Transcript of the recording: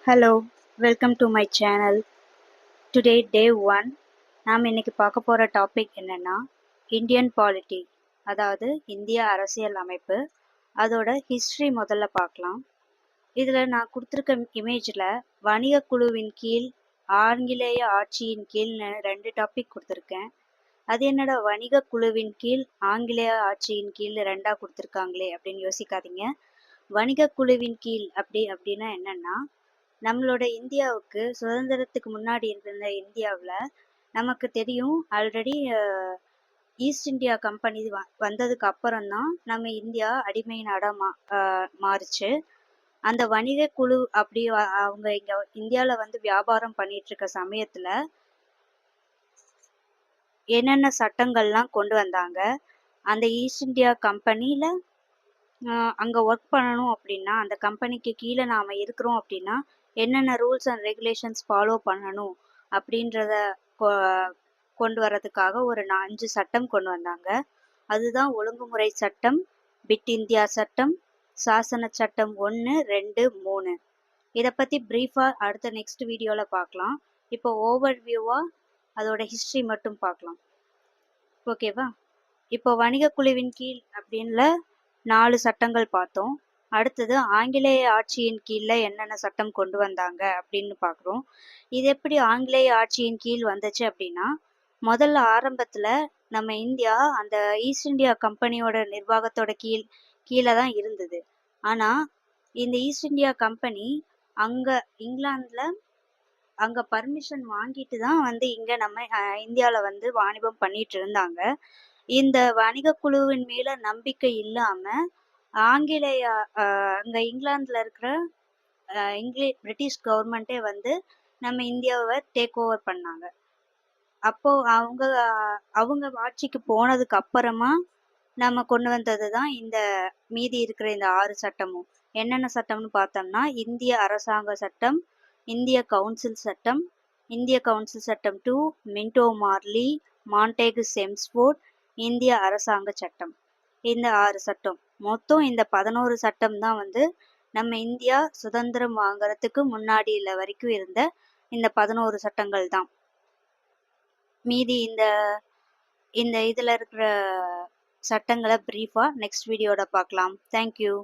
Hello, welcome to my channel. Today day 1. நாம் இன்னைக்கு பார்க்க போற டாபிக் என்னன்னா இந்தியன் பாலிட்டி, அதாவது இந்திய அரசியல் அமைப்பு. அதோட ஹிஸ்டரி முதல்ல பார்க்கலாம். இதுல நான் கொடுத்துருக்க இமேஜ்ல வணிக குழுவின் கீழ், ஆங்கிலேய ஆட்சியின் கீழ்னு 2 டாபிக் கொடுத்துருக்கேன். அது என்னடா வணிக குழுவின் கீழ் ஆங்கிலேய ஆட்சியின் கீழ் 2ஆ கொடுத்துருக்காங்களே அப்படின்னு யோசிக்காதீங்க. வணிக குழுவின் கீழ் அப்படின்னா என்னன்னா, நம்மளோட இந்தியாவுக்கு சுதந்திரத்துக்கு முன்னாடி இருந்த இந்தியாவில் நமக்கு தெரியும் ஆல்ரெடி ஈஸ்ட் இந்தியா கம்பெனி வந்ததுக்கு அப்புறம் தான் நம்ம இந்தியா அடிமை நாடா மாறுச்சு. அந்த வணிக குழு அப்படி அவங்க இங்க இந்தியாவில் வந்து வியாபாரம் பண்ணிட்டு இருக்க சமயத்துல என்னென்ன சட்டங்கள்லாம் கொண்டு வந்தாங்க, அந்த ஈஸ்ட் இந்தியா கம்பெனியில அங்கே ஒர்க் பண்ணணும் அப்படின்னா, அந்த கம்பெனிக்கு கீழே நாம் இருக்கிறோம் அப்படின்னா என்னென்ன ரூல்ஸ் அண்ட் ரெகுலேஷன்ஸ் ஃபாலோ பண்ணணும் அப்படின்றத கொண்டு வர்றதுக்காக ஒரு 5 சட்டம் கொண்டு வந்தாங்க. அதுதான் ஒழுங்குமுறை சட்டம், பிட் இந்தியா சட்டம், சாசன சட்டம் 1, 2, 3. இதை பற்றி ப்ரீஃபாக அடுத்த நெக்ஸ்ட் வீடியோவில் பார்க்கலாம். இப்போ ஓவர் வியூவாக அதோட ஹிஸ்ட்ரி மட்டும் பார்க்கலாம். ஓகேவா? இப்போ வணிக குழுவின் கீழ் அப்படின்ல 4 சட்டங்கள் பார்த்தோம். அடுத்தது ஆங்கிலேய ஆட்சியின் கீழே என்னென்ன சட்டம் கொண்டு வந்தாங்க அப்படின்னு பார்க்குறோம். இது எப்படி ஆங்கிலேய ஆட்சியின் கீழ் வந்துச்சு அப்படின்னா, முதல்ல ஆரம்பத்தில் நம்ம இந்தியா அந்த ஈஸ்ட் இந்தியா கம்பெனியோட நிர்வாகத்தோட கீழே தான் இருந்தது. ஆனால் இந்த ஈஸ்ட் இந்தியா கம்பெனி அங்கே இங்கிலாந்தில் அங்கே பர்மிஷன் வாங்கிட்டு தான் வந்து இங்கே நம்ம இந்தியாவில் வந்து வாணிபம் பண்ணிட்டு இருந்தாங்க. இந்த வணிக குழுவின் மேல நம்பிக்கை இல்லாம ஆங்கிலேய அங்க இங்கிலாந்துல இருக்கிற பிரிட்டிஷ் கவர்மெண்டே வந்து நம்ம இந்தியாவை டேக் ஓவர் பண்ணாங்க. அப்போ அவங்க ஆட்சிக்கு போனதுக்கு அப்புறமா நம்ம கொண்டு வந்தது தான் இந்த மீதி இருக்கிற இந்த 6 சட்டமும். என்னென்ன சட்டம்னு பார்த்தோம்னா, இந்திய அரசாங்க சட்டம், இந்திய கவுன்சில் சட்டம், இந்திய கவுன்சில் சட்டம் 2, மின்டோ மார்லி, மான்டேகு செம்ஸ்ஃபோர்ட், இந்திய அரசாங்க சட்டம். இந்த 6 சட்டம் மொத்தம் இந்த 11 சட்டம் தான் வந்து நம்ம இந்தியா சுதந்திரம் வாங்குறதுக்கு முன்னாடி வரைக்கும் இருந்த இந்த 11 சட்டங்கள் தான். மீதி இந்த இதுல இருக்கிற சட்டங்களை பிரீஃபா நெக்ஸ்ட் வீடியோட பார்க்கலாம். தேங்க்யூ.